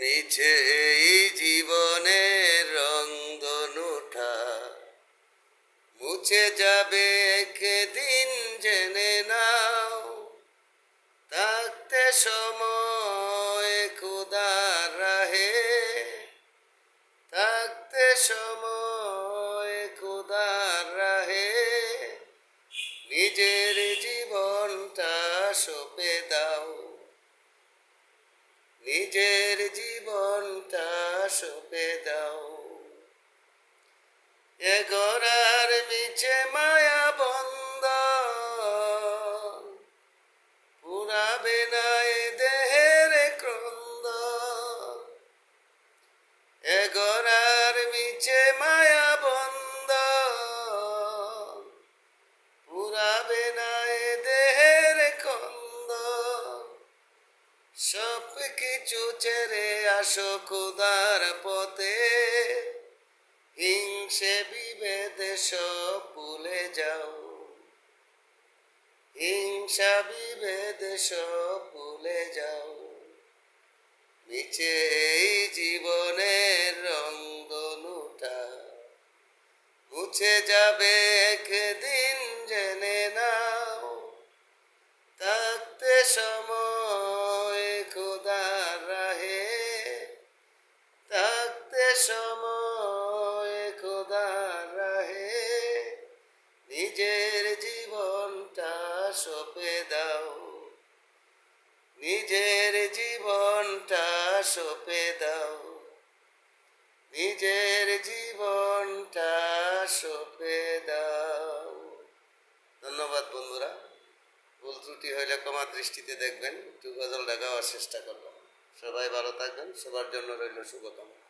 মিছে এই জীবনের রংধনুটা মুছে যাবে একদিন, জেনে নাও। থাকতে সময় খোদার রাহে, থাকতে সময় খোদার রাহে, নিজের জীবনটা সঁপে দাও, নিজের জীবনটা সঁপে দাও। এ গড়ার নিচে মায়া বন্ধন, পুরাবে না এ দেহের ক্রন্দন। এ গড়ার নিচে মায়া বন্ধন, পুরাবে না এ দেহের ক্রন্দন। সব কিছু ছেড়ে আসো খোদার পথে, হিংসে বিভেদ সব ভুলে যাও, হিংসা বিভেদ সব ভুলে যাও। মিছে এই জীবনের রংধনুটা মুছে যাবে একদিন, জেনে নাও। থাকতে সময় খোদার রাহে, থাকতে সময় খোদার রাহে, নিজের জীবনটা সঁপে দাও, নিজের জীবনটা সঁপে দাও, নিজের জীবনটা সঁপে দাও। ধন্যবাদ বন্ধুরা। ভুল ত্রুটি হইলে ক্ষমা দৃষ্টিতে দেখবেন। একটু গজল লেখাবার চেষ্টা করবেন। সবাই ভালো থাকবেন। সবার জন্য রইল শুভকামনা।